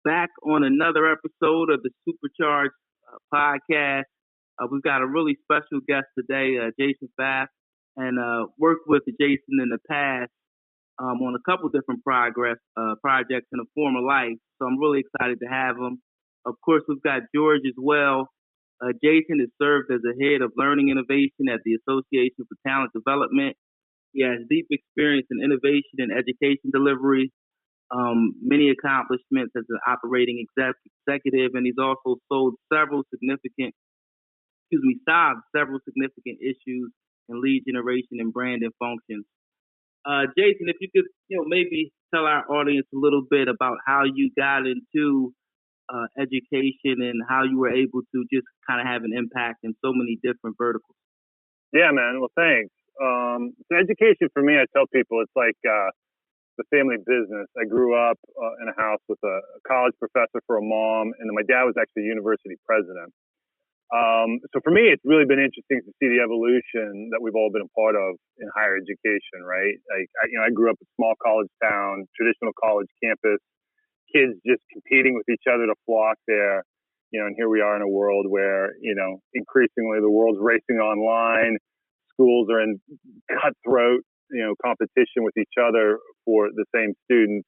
back on another episode of the Supercharged podcast. We've got a really special guest today, Jason Pfaff, and worked with Jason in the past on a couple different projects in a former life. So I'm really excited to have him. Of course, we've got George as well. Jason has served as the head of learning innovation at the Association for Talent Development. He has deep experience in innovation and education delivery, many accomplishments as an operating executive, and he's also solved several significant issues in lead generation and branding functions. Jason, if you could, maybe tell our audience a little bit about how you got into education and how you were able to just kind of have an impact in so many different verticals. Yeah, man. Well, thanks. So education for me, I tell people it's like the family business. I grew up in a house with a college professor for a mom, and then my dad was actually a university president. So for me, it's really been interesting to see the evolution that we've all been a part of in higher education, right? Like, I grew up in a small college town, traditional college campus, kids just competing with each other to flock there, and here we are in a world where, increasingly the world's racing online. Schools are in cutthroat, competition with each other for the same students.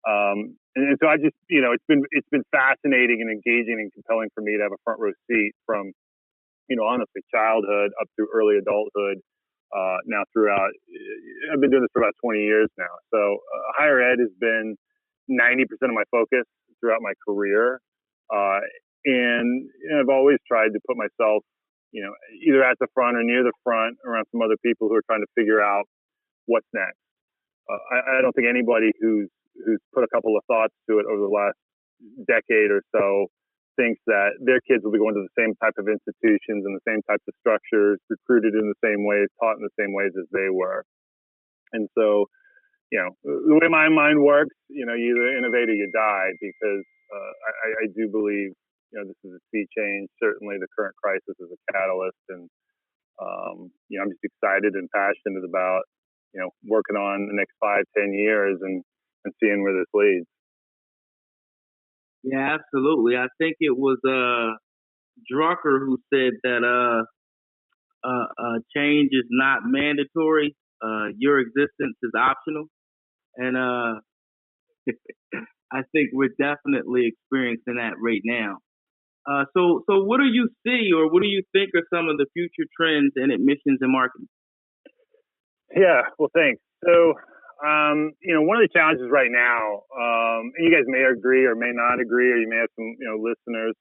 And so I just, it's been fascinating and engaging and compelling for me to have a front row seat from, honestly, childhood up through early adulthood. Now throughout, I've been doing this for about 20 years now. So higher ed has been 90% of my focus throughout my career. And I've always tried to put myself, either at the front or near the front around some other people who are trying to figure out what's next. I don't think anybody who's put a couple of thoughts to it over the last decade or so thinks that their kids will be going to the same type of institutions and the same types of structures, recruited in the same ways, taught in the same ways as they were. And so, the way my mind works, you either innovate or you die, because I do believe, this is a sea change. Certainly the current crisis is a catalyst. And, I'm just excited and passionate about, working on the next 5-10 years and seeing where this leads. Yeah, absolutely. I think it was Drucker who said that change is not mandatory. Your existence is optional. And I think we're definitely experiencing that right now. So what do you see, or what do you think are some of the future trends in admissions and marketing? Yeah, well, thanks. So, one of the challenges right now, and you guys may agree or may not agree, or you may have some, listeners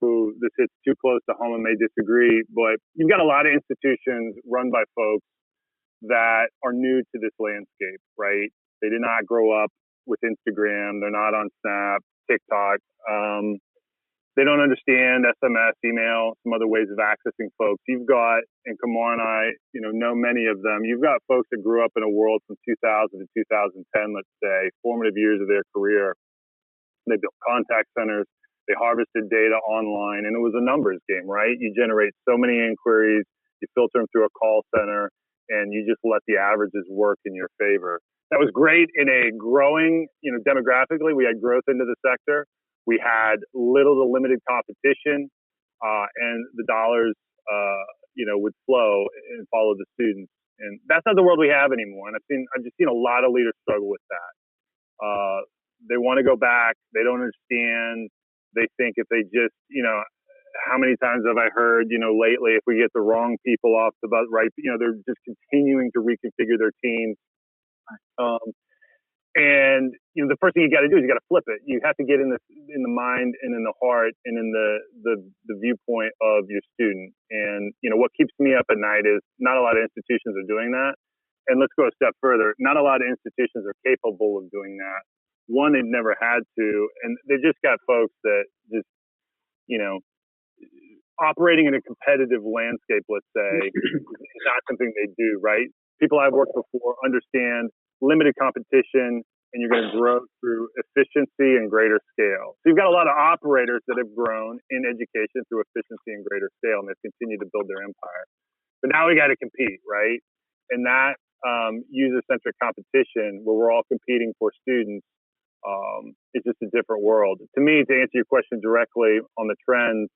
who this hits too close to home and may disagree, but you've got a lot of institutions run by folks that are new to this landscape, right? They did not grow up with Instagram. They're not on Snap, TikTok. They don't understand SMS, email, some other ways of accessing folks. You've got, and Kamaar and I, know many of them. You've got folks that grew up in a world from 2000 to 2010, let's say, formative years of their career. They built contact centers. They harvested data online, and it was a numbers game, right? You generate so many inquiries, you filter them through a call center, and you just let the averages work in your favor. That was great in a growing, demographically. We had growth into the sector. We had little to limited competition, and the dollars, would flow and follow the students. And that's not the world we have anymore. And I've just seen a lot of leaders struggle with that. They want to go back. They don't understand. They think if they just, how many times have I heard, lately, if we get the wrong people off the bus, right, they're just continuing to reconfigure their teams. And the first thing you got to do is you got to flip it. You have to get in the mind and in the heart and in the viewpoint of your student. And what keeps me up at night is not a lot of institutions are doing that. And let's go a step further. Not a lot of institutions are capable of doing that. One, they've never had to, and they just got folks that just operating in a competitive landscape. Let's say is not something they do. Right? People I've worked before understand limited competition, and you're going to grow through efficiency and greater scale. So you've got a lot of operators that have grown in education through efficiency and greater scale, and they've continued to build their empire. But now we got to compete, right? And that user-centric competition, where we're all competing for students, it's just a different world. To me, to answer your question directly on the trends,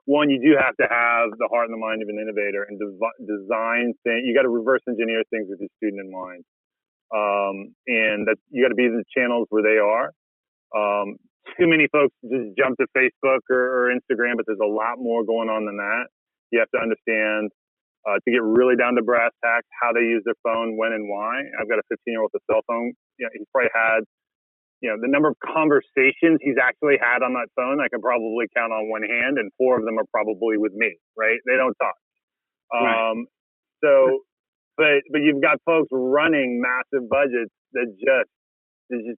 one, you do have to have the heart and the mind of an innovator and design things. You got to reverse engineer things with your student in mind. And that you got to be in the channels where they are. Too many folks just jump to Facebook or Instagram, but there's a lot more going on than that. You have to understand, to get really down to brass tacks, how they use their phone, when and why. I've got a 15-year-old with a cell phone. He's probably had, the number of conversations he's actually had on that phone, I can probably count on one hand, and 4 of them are probably with me, right? They don't talk. Right. But you've got folks running massive budgets that just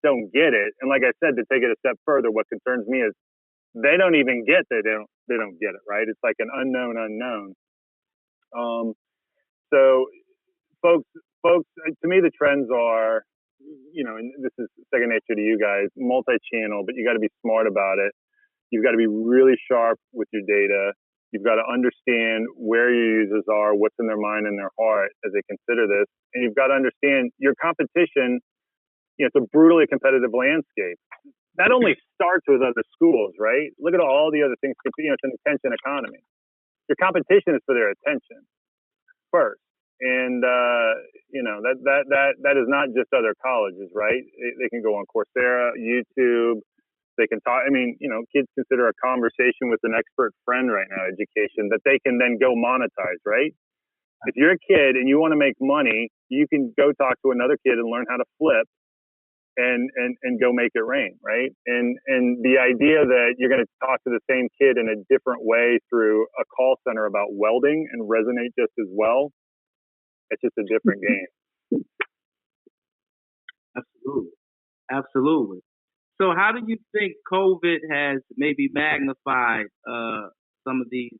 don't get it. And like I said, to take it a step further, what concerns me is they don't even get that they don't get it, right? It's like an unknown. So folks, to me, the trends are, and this is second nature to you guys, multi-channel, but you got to be smart about it. You've got to be really sharp with your data. You've got to understand where your users are, what's in their mind and their heart as they consider this. And you've got to understand your competition. It's a brutally competitive landscape. That only starts with other schools, right? Look at all the other things. It's an attention economy. Your competition is for their attention first. And, that is not just other colleges, right? They can go on Coursera, YouTube. They can talk. Kids consider a conversation with an expert friend right now education that they can then go monetize, right? If you're a kid and you want to make money, you can go talk to another kid and learn how to flip and go make it rain, right? And the idea that you're going to talk to the same kid in a different way through a call center about welding and resonate just as well, it's just a different game. Absolutely. So how do you think COVID has maybe magnified some of these,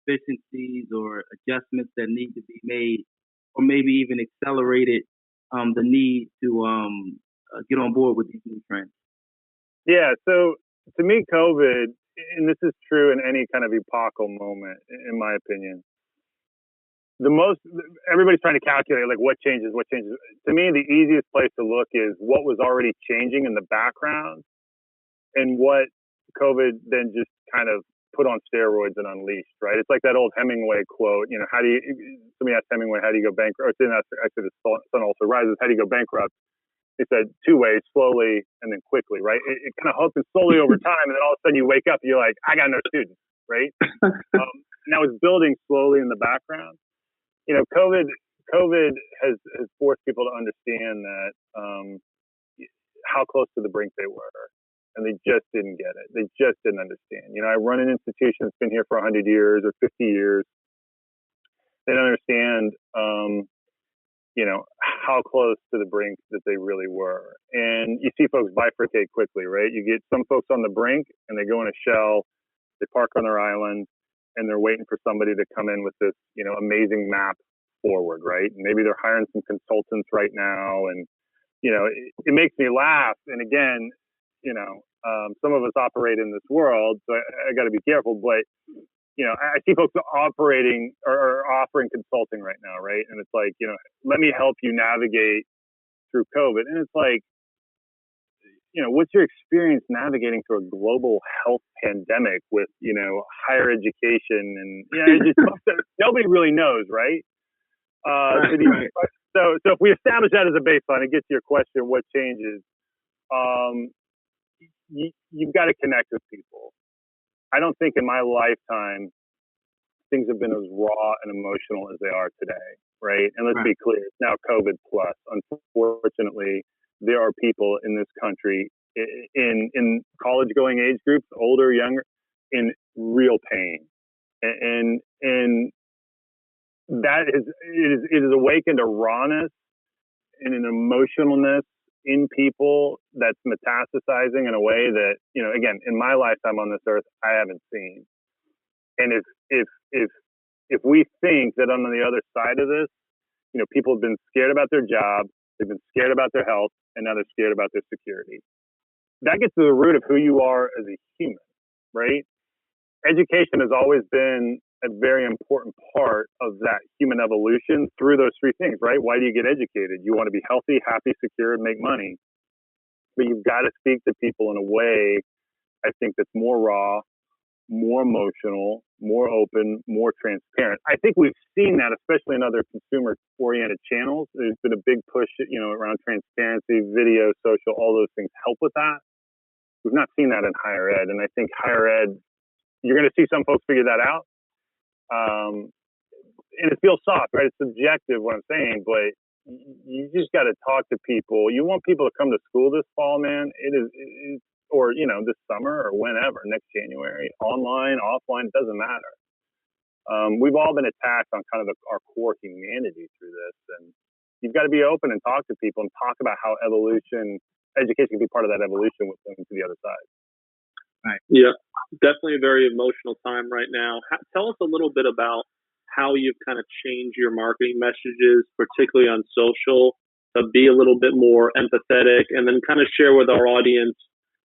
deficiencies or adjustments that need to be made, or maybe even accelerated the need to get on board with these new trends? Yeah. So to me, COVID, and this is true in any kind of epochal moment, in my opinion, everybody's trying to calculate like what changes. To me, the easiest place to look is what was already changing in the background and what COVID then just kind of put on steroids and unleashed, right? It's like that old Hemingway quote, somebody asked Hemingway, how do you go bankrupt? Actually, the sun also rises. How do you go bankrupt? He said 2 ways, slowly and then quickly, right? It kind of happens slowly over time, and then all of a sudden you wake up and you're like, I got no students, right? And that was building slowly in the background. COVID has forced people to understand that how close to the brink they were, and they just didn't get it. They just didn't understand. I run an institution that's been here for 100 years or 50 years. They don't understand, how close to the brink that they really were. And you see folks bifurcate quickly, right? You get some folks on the brink, and they go in a shell, they park on their island, and they're waiting for somebody to come in with this, amazing map forward, right? And maybe they're hiring some consultants right now, and it makes me laugh. And again, some of us operate in this world, so I got to be careful. But I see folks operating or offering consulting right now, right? And it's like, let me help you navigate through COVID, and it's like, what's your experience navigating through a global health pandemic with, higher education and, nobody really knows, right? So if we establish that as a baseline, it gets to your question, what changes? You've got to connect with people. I don't think in my lifetime things have been as raw and emotional as they are today, right? And let's be clear, it's now COVID plus. Unfortunately, there are people in this country in college-going age groups, older, younger, in real pain, and that it is awakened a rawness and an emotionalness in people that's metastasizing in a way that, again, in my lifetime on this earth, I haven't seen. And if we think that on the other side of this, people have been scared about their job, they've been scared about their health, and now they're scared about their security. That gets to the root of who you are as a human, right? Education has always been a very important part of that human evolution through those 3 things, right? Why do you get educated? You want to be healthy, happy, secure, and make money. but you've got to speak to people in a way, I think, that's more raw, more emotional, more open, more transparent. I think we've seen that, especially in other consumer-oriented channels. There's been a big push, around transparency, video, social, all those things help with that. We've not seen that in higher ed, and I think higher ed, you're going to see some folks figure that out. And it feels soft, right? It's subjective what I'm saying, but you just got to talk to people. You want people to come to school this fall, man. Or this summer or whenever, next January, online, offline, it doesn't matter. We've all been attacked on kind of our core humanity through this, and you've got to be open and talk to people and talk about how education can be part of that evolution with them to the other side. Right. Yeah, definitely a very emotional time right now. Tell us a little bit about how you've kind of changed your marketing messages, particularly on social, to be a little bit more empathetic, and then kind of share with our audience,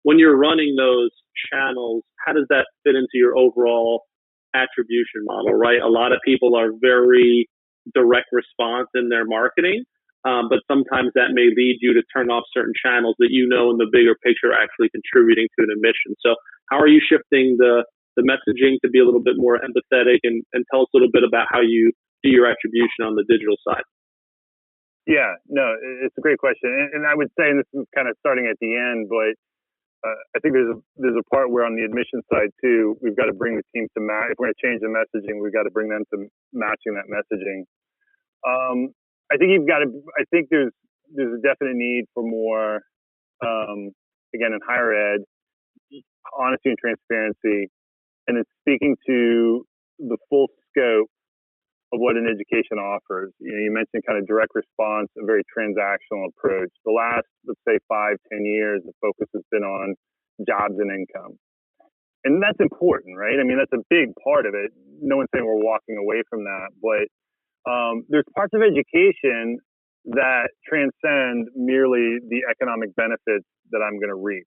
when you're running those channels, how does that fit into your overall attribution model, right? A lot of people are very direct response in their marketing, but sometimes that may lead you to turn off certain channels that in the bigger picture are actually contributing to an admission. So how are you shifting the messaging to be a little bit more empathetic, and tell us a little bit about how you do your attribution on the digital side? Yeah, no, it's a great question. And I would say, and this is kind of starting at the end, but I think there's a part where on the admission side too, we've got to bring the team to match. If we're going to change the messaging, we've got to bring them to matching that messaging. I think there's a definite need for more, again, in higher ed, honesty and transparency, and it's speaking to the full scope of what an education offers. You mentioned kind of direct response, a very transactional approach. The last, let's say, 5-10 years, the focus has been on jobs and income. And that's important, right? I mean, that's a big part of it. No one's saying we're walking away from that, but there's parts of education that transcend merely the economic benefits that I'm going to reap.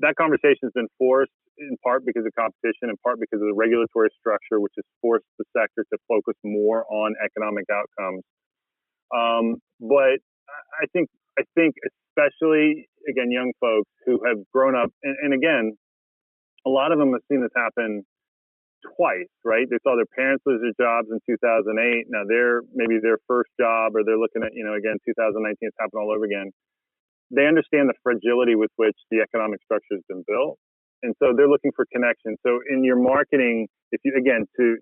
That conversation has been forced in part because of competition, in part because of the regulatory structure, which has forced the sector to focus more on economic outcomes. But I think especially, again, young folks who have grown up, and again, a lot of them have seen this happen twice, right? They saw their parents lose their jobs in 2008. Now maybe their first job, or they're looking at, again, 2019, it's happened all over again. They understand the fragility with which the economic structure has been built. And so they're looking for connection. So in your marketing, if you, again, to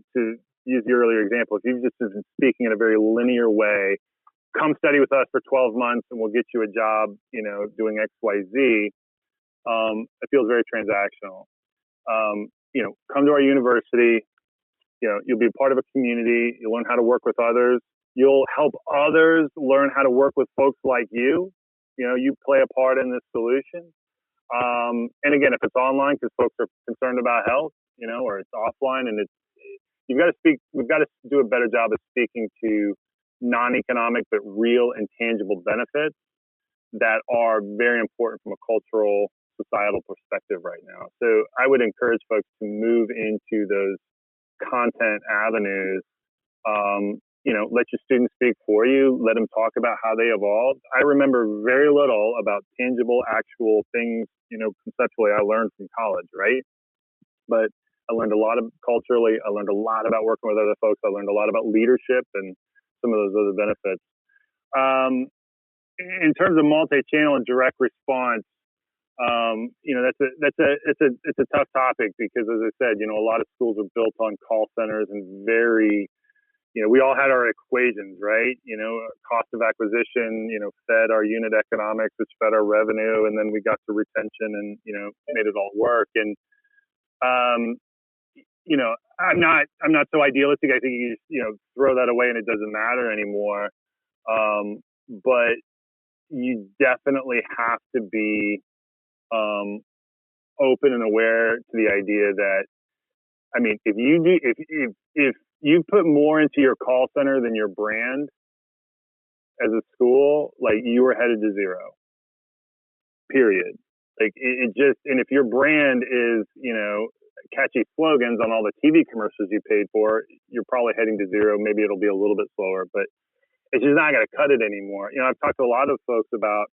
use your earlier example, if you've just been speaking in a very linear way, come study with us for 12 months and we'll get you a job, doing X, Y, Z, it feels very transactional. Come to our university, you'll be a part of a community, you'll learn how to work with others, you'll help others learn how to work with folks like you. You play a part in this solution. And again, if it's online because folks are concerned about health, or it's offline, and we've got to do a better job of speaking to non-economic but real and tangible benefits that are very important from a cultural, societal perspective right now. So I would encourage folks to move into those content avenues. Let your students speak for you. Let them talk about how they evolved. I remember very little about tangible, actual things, conceptually I learned from college, right? But I learned a lot of culturally. I learned a lot about working with other folks. I learned a lot about leadership and some of those other benefits. In terms of multi-channel and direct response, it's a tough topic because, as I said, a lot of schools are built on call centers and very, we all had our equations, right? Cost of acquisition, fed our unit economics, which fed our revenue, and then we got to retention and, made it all work. And, I'm not so idealistic. I think you just, throw that away and it doesn't matter anymore. But you definitely have to be open and aware to the idea that, if you put more into your call center than your brand as a school, like, you are headed to zero, period. Like, it just, and if your brand is, catchy slogans on all the TV commercials you paid for, you're probably heading to zero. Maybe it'll be a little bit slower, but it's just not going to cut it anymore. I've talked to a lot of folks about,